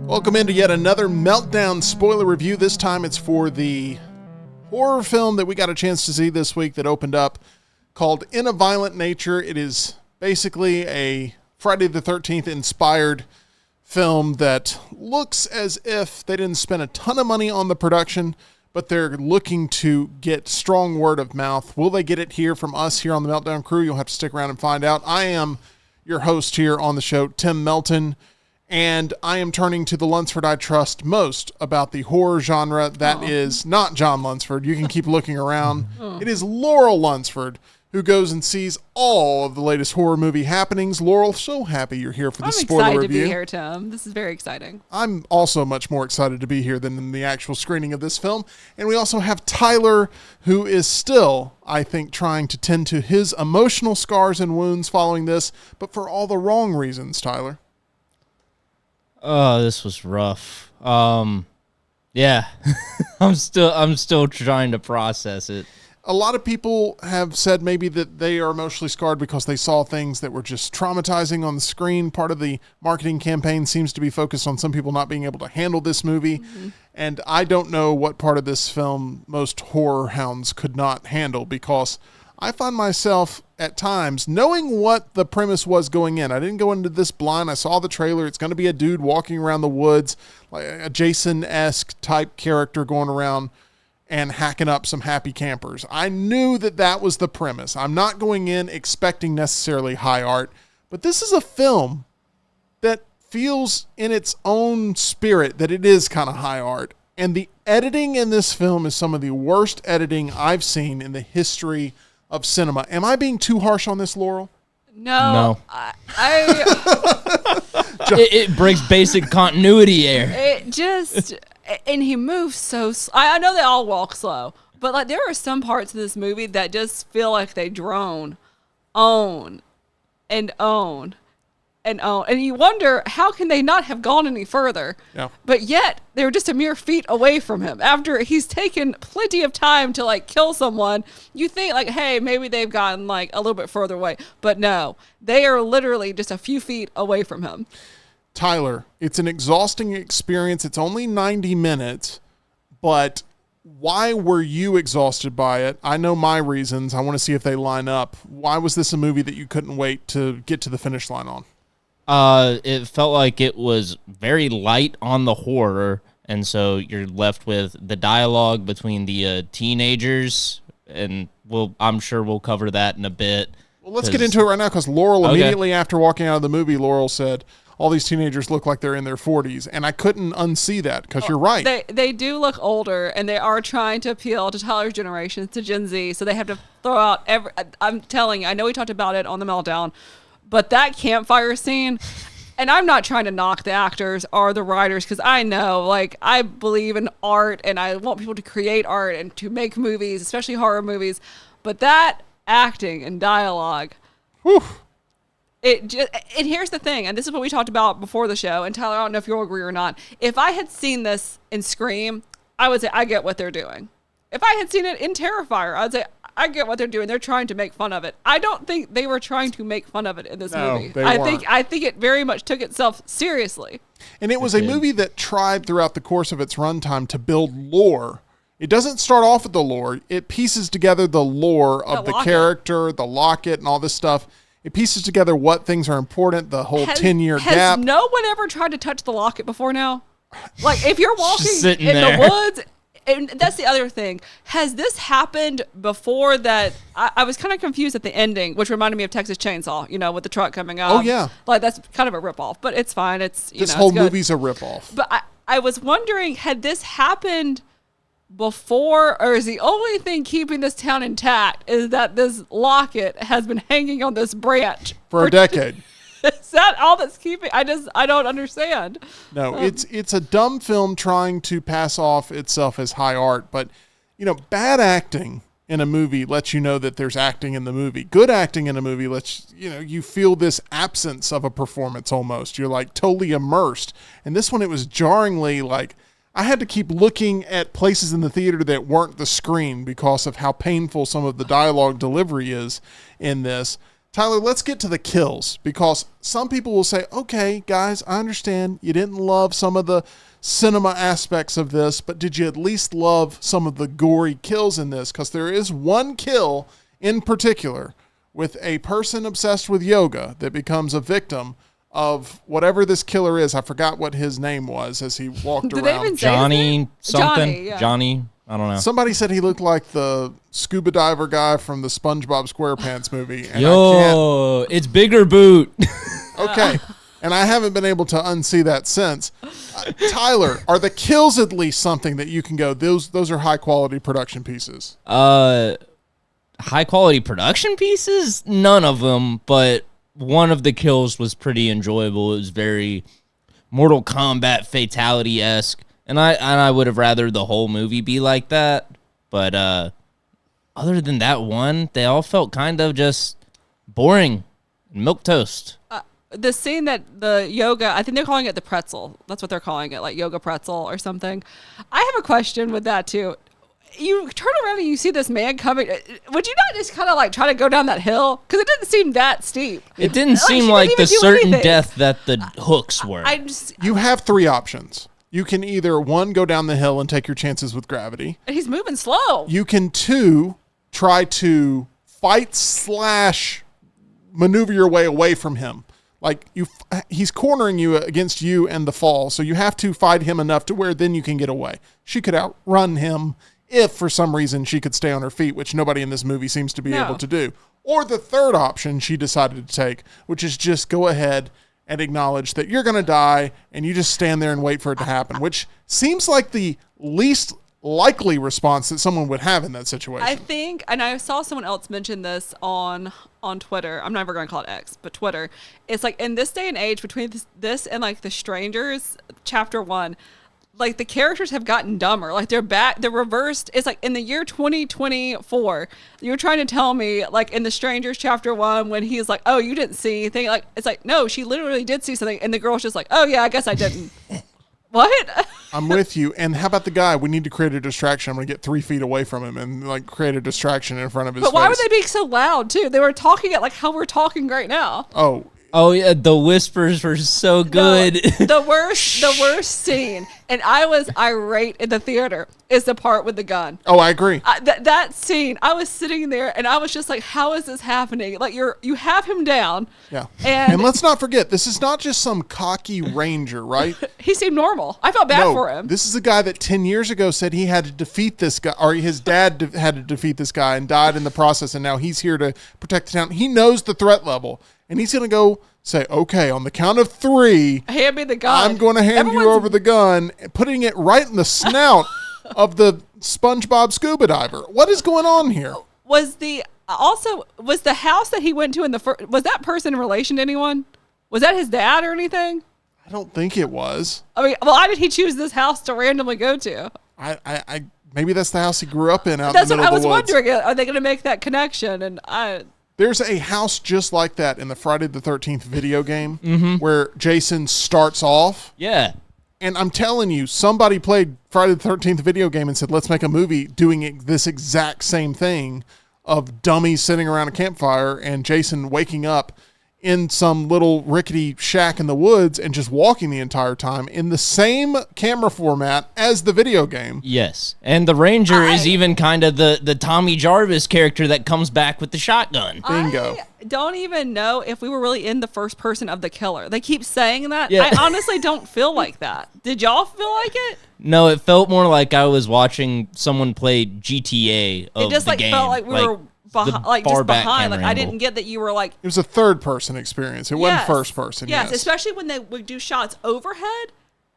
Welcome into yet another Meltdown spoiler review. This time it's for the horror film that we got a chance to see this week that opened up called In a Violent Nature. It is basically a Friday the 13th inspired film that looks as if they didn't spend a ton of money on the production, but they're looking to get strong word of mouth. Will they get it here from us here on the Meltdown crew? You'll have to stick around and find out. I am your host here on the show, Tim Melton. And I am turning to the Lunsford I trust most about the horror genre. That is not John Lunsford. You can keep looking around. It is Laurel Lunsford, who goes and sees all of the latest horror movie happenings. Laurel, so happy you're here for this spoiler review. I'm excited to be here, Tim. This is very exciting. I'm also much more excited to be here than in the actual screening of this film. And we also have Tyler, who is still, I think, trying to tend to his emotional scars and wounds following this, but for all the wrong reasons, Tyler. Oh, this was rough. Yeah, I'm still trying to process it. A lot of people have said maybe that they are emotionally scarred because they saw things that were just traumatizing on the screen. Part of the marketing campaign seems to be focused on some people not being able to handle this movie. Mm-hmm. And I don't know what part of this film most horror hounds could not handle, because I find myself at times knowing what the premise was going in. I didn't go into this blind. I saw the trailer. It's going to be a dude walking around the woods, like a Jason-esque type character going around and hacking up some happy campers. I knew that that was the premise. I'm not going in expecting necessarily high art, but this is a film that feels in its own spirit that it is kind of high art. And the editing in this film is some of the worst editing I've seen in the history of cinema. Am I being too harsh on this, Laurel? No. It breaks basic continuity here. It just, and he moves so slow. I know they all walk slow, but like there are some parts of this movie that just feel like they drone on and on and on. And you wonder, how can they not have gone any further? Yeah. But yet they were just a mere feet away from him. After he's taken plenty of time to like kill someone, you think like, hey, maybe they've gotten like a little bit further away. But no, they are literally just a few feet away from him. Tyler, it's an exhausting experience. It's only 90 minutes, but why were you exhausted by it? I know my reasons. I want to see if they line up. Why was this a movie that you couldn't wait to get to the finish line on? It felt like it was very light on the horror, and so you're left with the dialogue between the teenagers, and I'm sure we'll cover that in a bit. Well, let's get into it right now, because Laurel, immediately after walking out of the movie, Laurel said, all these teenagers look like they're in their 40s, and I couldn't unsee that, because you're right. They do look older, and they are trying to appeal to Tyler's generation, to Gen Z, so they have to throw out I'm telling you, I know we talked about it on the Meltdown, but that campfire scene, and I'm not trying to knock the actors or the writers, because I know, like, I believe in art, and I want people to create art and to make movies, especially horror movies, but that acting and dialogue, whew. And here's the thing, and this is what we talked about before the show, and Tyler, I don't know if you'll agree or not. If I had seen this in Scream, I would say, I get what they're doing. If I had seen it in Terrifier, I would say, I get what they're doing. They're trying to make fun of it. I don't think they were trying to make fun of it in this movie. I think it very much took itself seriously. And it was a movie that tried throughout the course of its runtime to build lore. It doesn't start off with the lore. It pieces together the lore of the character, the locket, and all this stuff. It pieces together what things are important, the whole 10-year gap. Has no one ever tried to touch the locket before now? Like, if you're walking in there. the woods, and that's the other thing. Has this happened before that? I was kind of confused at the ending, which reminded me of Texas Chainsaw, with the truck coming up. Oh, yeah. Like, that's kind of a ripoff, but it's fine. This whole movie's a ripoff. But I was wondering, had this happened before, or is the only thing keeping this town intact is that this locket has been hanging on this branch for a decade? Is that all that's keeping? I don't understand. No, it's a dumb film trying to pass off itself as high art, but bad acting in a movie lets you know that there's acting in the movie. Good acting in a movie lets you feel this absence of a performance almost. You're like totally immersed. And this one, it was jarringly like, I had to keep looking at places in the theater that weren't the screen because of how painful some of the dialogue delivery is in this. Tyler, let's get to the kills, because some people will say, okay, guys, I understand you didn't love some of the cinema aspects of this, but did you at least love some of the gory kills in this? Because there is one kill in particular with a person obsessed with yoga that becomes a victim of whatever this killer is. I forgot what his name was as he walked Did they around. even say Johnny something. Johnny, yeah. Johnny, I don't know. Somebody said he looked like the scuba diver guy from the SpongeBob SquarePants movie. And Yo, it's Bigger Boot. okay. And I haven't been able to unsee that since. Tyler, are the kills at least something that you can go, those are high quality production pieces? High quality production pieces? None of them, but one of the kills was pretty enjoyable. It was very Mortal Kombat fatality-esque. And I would have rather the whole movie be like that. But other than that one, they all felt kind of just boring. Milquetoast. The scene that the yoga, I think they're calling it the pretzel. That's what they're calling it, like yoga pretzel or something. I have a question with that too. You turn around and you see this man coming. Would you not just kind of like try to go down that hill? Because it didn't seem that steep. It didn't seem she like didn't the even do certain anything. death that the hooks were. You have three options. You can either, one, go down the hill and take your chances with gravity. And he's moving slow. You can, two, try to fight / maneuver your way away from him. Like he's cornering you against you and the fall, so you have to fight him enough to where then you can get away. She could outrun him if for some reason she could stay on her feet, which nobody in this movie seems to be able to do. Or the third option she decided to take, which is just go ahead and acknowledge that you're going to die and you just stand there and wait for it to happen, which seems like the least likely response that someone would have in that situation. I think, and I saw someone else mention this on Twitter. I'm never going to call it X, but Twitter. It's like in this day and age between this and like The Strangers, chapter 1, like the characters have gotten dumber. Like they're reversed. It's like in the year 2024, you're trying to tell me like in The Strangers chapter 1 when he's like, oh, you didn't see anything. Like, it's like, no, she literally did see something. And the girl's just like, oh yeah, I guess I didn't. What? I'm with you. And how about the guy? We need to create a distraction. I'm going to get 3 feet away from him and like create a distraction in front of his face. But why were they being so loud too? They were talking at like how we're talking right now. Oh yeah, the whispers were so good. No, the worst scene, and I was irate in the theater, is the part with the gun. Oh, I agree. That scene, I was sitting there and I was just like, how is this happening? Like you have him down. Yeah. And let's not forget, this is not just some cocky ranger, right? he seemed normal. I felt bad for him. This is a guy that 10 years ago said he had to defeat this guy, or his dad had to defeat this guy and died in the process. And now he's here to protect the town. He knows the threat level. And he's going to go say, okay, on the count of 3, hand me the gun. I'm going to hand you over the gun, putting it right in the snout of the SpongeBob scuba diver. What is going on here? Was the house that he went to in the first, was that person in relation to anyone? Was that his dad or anything? I don't think it was. I mean, why did he choose this house to randomly go to? I maybe that's the house he grew up in out That's in the what I middle was of the woods. wondering. Are they going to make that connection? And There's a house just like that in the Friday the 13th video game where Jason starts off. Yeah. And I'm telling you, somebody played Friday the 13th video game and said, let's make a movie doing this exact same thing of dummies sitting around a campfire and Jason waking up in some little rickety shack in the woods and just walking the entire time in the same camera format as the video game. Yes. And the ranger is even kind of the Tommy Jarvis character that comes back with the shotgun. Bingo. I don't even know if we were really in the first person of the killer. They keep saying that. Yeah. I honestly don't feel like that. Did y'all feel like it? No, it felt more like I was watching someone play GTA of It just the like game. felt like we were just back behind. Like camera I didn't angle. get that you were like. It was a third person experience. It wasn't first person. Yes, especially when they would do shots overhead.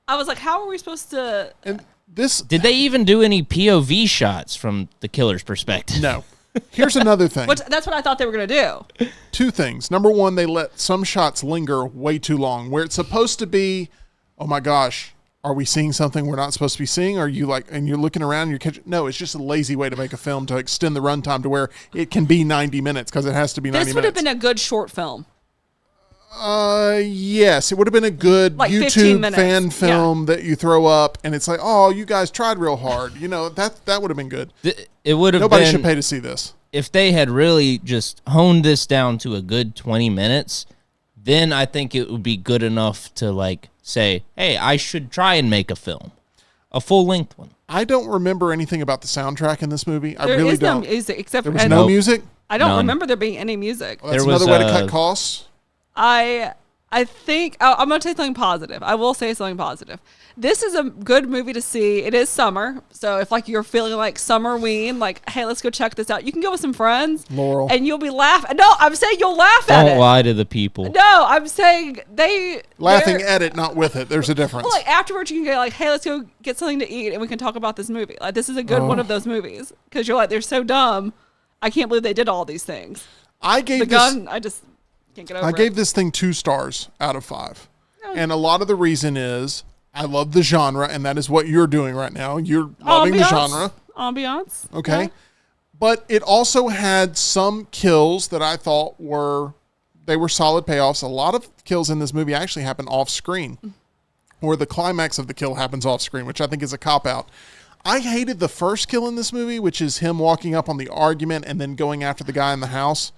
I was like, how are we supposed to? And this Did they even do any POV shots from the killer's perspective? no. Here's another thing. That's what I thought they were going to do. 2 things. Number 1, they let some shots linger way too long where it's supposed to be, oh my gosh, are we seeing something we're not supposed to be seeing? Are you like, and you're looking around and you're catching, no, it's just a lazy way to make a film to extend the runtime to where it can be 90 minutes because it has to be 90 minutes. This would have been a good short film. Yes, it would have been a good Like 15 YouTube minutes. fan film that you throw up and it's like, oh, you guys tried real hard. You know, that would have been good. It would have Nobody been, should pay to see this. if they had really just honed this down to a good 20 minutes, then I think it would be good enough to like say, hey, I should try and make a film, a full-length one. I don't remember anything about the soundtrack in this movie. I There really is no don't. music except There for was no music? I don't None. remember there being any music. Well, that's There was, another way to cut costs. I think I'm going to say something positive. I will say something positive. This is a good movie to see. It is summer, so if like you're feeling like summer-ween, like hey, let's go check this out. You can go with some friends, Laurel. and you'll be laughing. No, I'm saying you'll laugh at it. Don't lie to the people. No, I'm saying Laughing they're- at it, not with it. There's a difference. Well, like afterwards, you can go like, hey, let's go get something to eat, and we can talk about this movie. Like this is a good one of those movies because you're like, they're so dumb. I can't believe they did all these things. I gave The this. gun, I just can't get over I it. gave this thing 2 stars out of 5. No. And a lot of the reason is I love the genre, and that is what you're doing right now. You're loving the genre. Ambiance. Okay. Yeah. But it also had some kills that I thought were solid payoffs. A lot of kills in this movie actually happen off screen, or the climax of the kill happens off screen, which I think is a cop out. I hated the first kill in this movie, which is him walking up on the argument and then going after the guy in the house.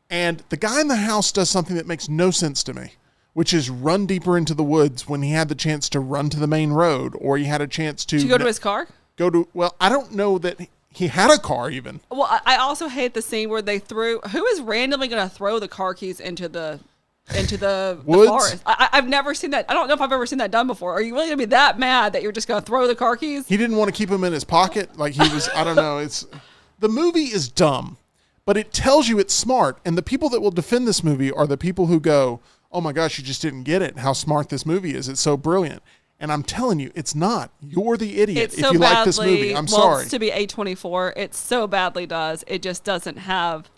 And the guy in the house does something that makes no sense to me, which is run deeper into the woods when he had the chance to run to the main road, or he had a chance to Did you go to his car? well, I don't know that he had a car even. Well, I also hate the scene where they threw. Who is randomly going to throw the car keys into the the Woods? forest? I've never seen that. I don't know if I've ever seen that done before. Are you really going to be that mad that you're just going to throw the car keys? He didn't want to keep him in his pocket. Like he was, I don't know. The movie is dumb, but it tells you it's smart. And the people that will defend this movie are the people who go, oh my gosh, you just didn't get it. How smart this movie is. It's so brilliant. And I'm telling you, it's not. You're the idiot It's if so you badly, like this movie. I'm sorry. It's to be A24. It so badly does. It just doesn't have.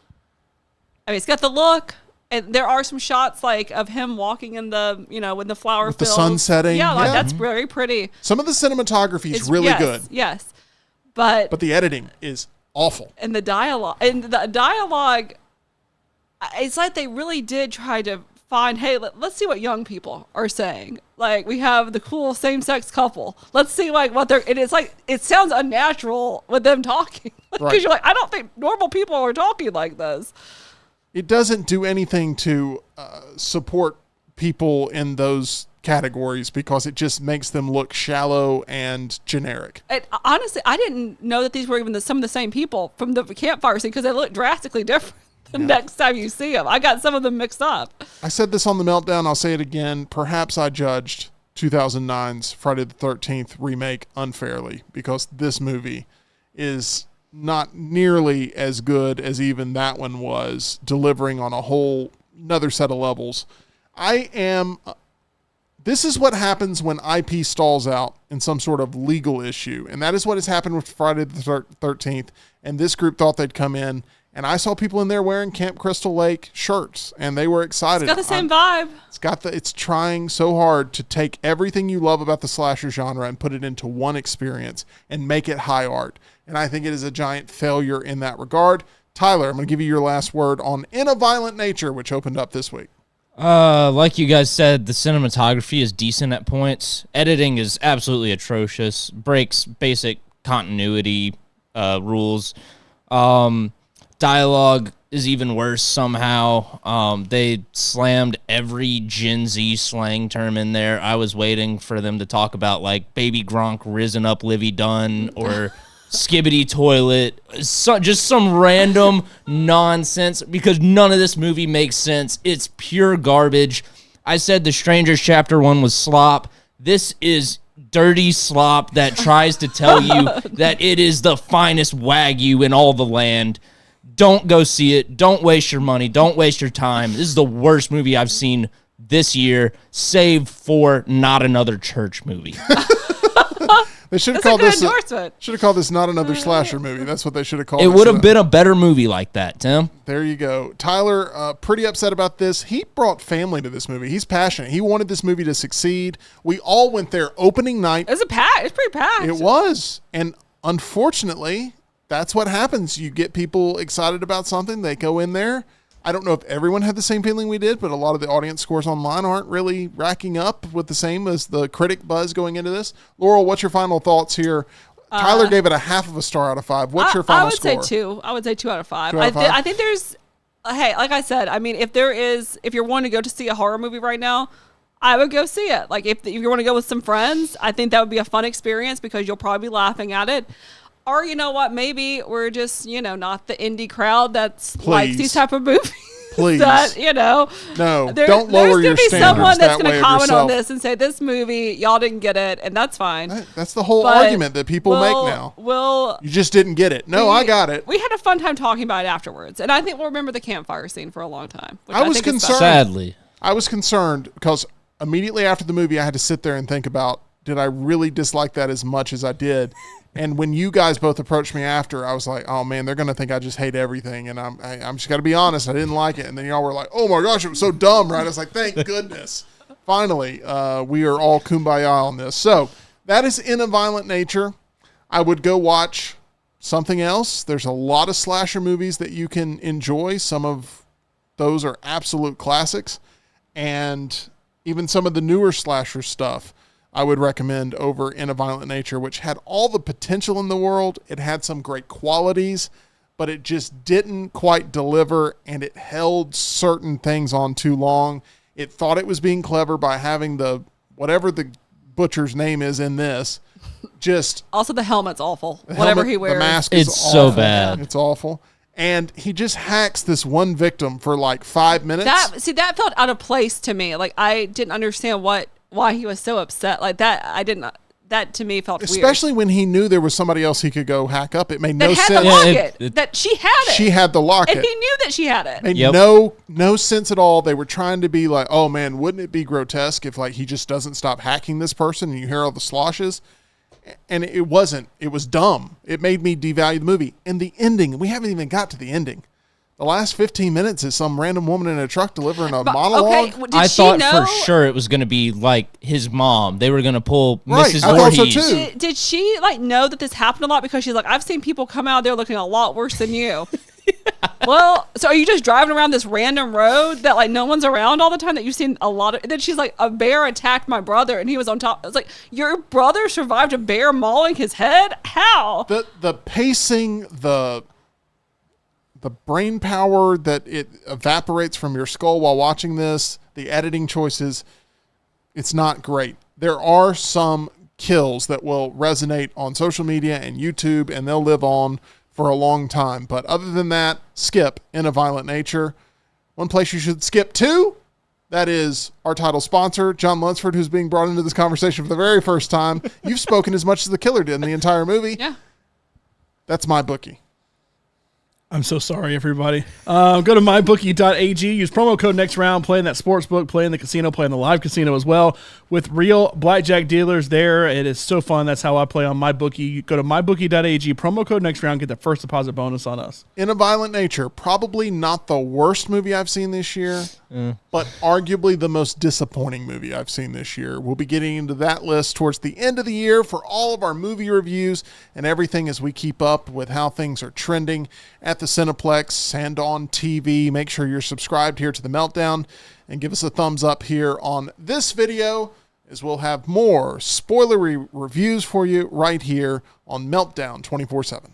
I mean, it's got the look. And there are some shots like of him walking in the, when the flower With the fields. sun setting. Yeah, like, Yeah. that's very pretty. Some of the cinematography is really yes, good, Yes. But but the editing is awful. and the dialogue, it's like they really did try to find, hey, let's see what young people are saying. Like we have the cool same-sex couple. Let's see like what they're. And it's like it sounds unnatural with them talking because Right. you're like, I don't think normal people are talking like this. It doesn't do anything to support people in those categories because it just makes them look shallow and generic. And honestly, I didn't know that these were even some of the same people from the campfire scene because they look drastically different the next time you see them. I got some of them mixed up. I said this on the Meltdown. I'll say it again. Perhaps I judged 2009's Friday the 13th remake unfairly because this movie is not nearly as good as even that one was, delivering on a whole another set of levels. This is what happens when IP stalls out in some sort of legal issue. And that is what has happened with Friday the 13th. And this group thought they'd come in. And I saw people in there wearing Camp Crystal Lake shirts. And they were excited. It's got the same vibe. It's trying so hard to take everything you love about the slasher genre and put it into one experience and make it high art. And I think it is a giant failure in that regard. Tyler, I'm going to give you your last word on In a Violent Nature, which opened up this week. Like you guys said, the cinematography is decent at points. Editing is absolutely atrocious. Breaks basic continuity rules. Dialogue is even worse somehow. They slammed every Gen Z slang term in there. I was waiting for them to talk about like Baby Gronk risen up Livy Dunn or skibbity toilet, just some random nonsense because none of this movie makes sense. It's pure garbage. I said The Strangers Chapter 1 was slop. This is dirty slop that tries to tell you that it is the finest Wagyu in all the land. Don't go see it. Don't waste your money. Don't waste your time. This is the worst movie I've seen this year, save for Not Another Church movie. They should have That's a called good this. endorsement. Should have called this Not Another Slasher Movie. That's what they should have called It it. would have been a better movie like that, Tim. There you go. Tyler, pretty upset about this. He brought family to this movie. He's passionate. He wanted this movie to succeed. We all went there opening night. It's pretty packed. It was. And unfortunately, that's what happens. You get people excited about something. They go in there. I don't know if everyone had the same feeling we did, but a lot of the audience scores online aren't really racking up with the same as the critic buzz going into this. Laurel, what's your final thoughts here? Tyler gave it a half of a star out of 5. What's your final score? I would say 2. I would say 2 out of 5. 2 out of 5? I think there's, hey, like I said, I mean, if you're wanting to go to see a horror movie right now, I would go see it. Like if you want to go with some friends, I think that would be a fun experience because you'll probably be laughing at it. Or you know what? Maybe we're just not the indie crowd that's likes these type of movies. Please, that no, don't lower your standards. There's gonna be someone that's gonna comment yourself. on this and say this movie y'all didn't get it, and that's fine. That's the whole argument that people make now. You just didn't get it. No, I got it. We had a fun time talking about it afterwards, and I think we'll remember the campfire scene for a long time. I was concerned. Sadly, I was concerned because immediately after the movie, I had to sit there and think about, did I really dislike that as much as I did? And when you guys both approached me after, I was like, oh man, they're going to think I just hate everything. And I'm just got to be honest, I didn't like it. And then y'all were like, oh my gosh, it was so dumb, right? I was like, thank goodness. Finally, we are all kumbaya on this. So that is In a Violent Nature. I would go watch something else. There's a lot of slasher movies that you can enjoy. Some of those are absolute classics. And even some of the newer slasher stuff I would recommend over In a Violent Nature, which had all the potential in the world. It had some great qualities, but it just didn't quite deliver, and it held certain things on too long. It thought it was being clever by having whatever the butcher's name is in this. Just also the helmet's awful. Whatever he wears, the mask is it's awful. So bad. It's awful. And he just hacks this one victim for like 5 minutes. That felt out of place to me. Like I didn't understand why he was so upset. Like that, that to me felt weird. Especially when he knew there was somebody else he could go hack up. It made no sense. The locket. That she had it. She had the locket. And he knew that she had it. Made no sense at all. They were trying to be like, oh man, wouldn't it be grotesque if like he just doesn't stop hacking this person and you hear all the sloshes? And it wasn't. It was dumb. It made me devalue the movie. And the ending, we haven't even got to the ending. The last 15 minutes is some random woman in a truck delivering a monologue. Okay, I thought for sure it was going to be like his mom. They were going to pull Mrs. I Voorhees. thought so too. Did she know that this happened a lot? Because she's like, I've seen people come out there looking a lot worse than you. Well, so are you just driving around this random road that like no one's around all the time that you've seen a lot of? And then she's like, a bear attacked my brother and he was on top. It's like, your brother survived a bear mauling his head? How? The pacing, the brain power that it evaporates from your skull while watching this, the editing choices, it's not great. There are some kills that will resonate on social media and YouTube, and they'll live on for a long time. But other than that, skip In a Violent Nature. One place you should skip to, that is our title sponsor, John Lunsford, who's being brought into this conversation for the very first time. You've spoken as much as the killer did in the entire movie. Yeah. That's my bookie. I'm so sorry, everybody. Go to mybookie.ag. Use promo code next round. Play in that sports book. Play in the casino. Play in the live casino as well with real blackjack dealers there. It is so fun. That's how I play on MyBookie. Go to mybookie.ag. Promo code next round. Get the first deposit bonus on us. In a Violent Nature, probably not the worst movie I've seen this year, but arguably the most disappointing movie I've seen this year. We'll be getting into that list towards the end of the year for all of our movie reviews and everything as we keep up with how things are trending at the Cineplex and on TV. Make sure you're subscribed here to the Meltdown and give us a thumbs up here on this video, as we'll have more spoilery reviews for you right here on Meltdown 24/7.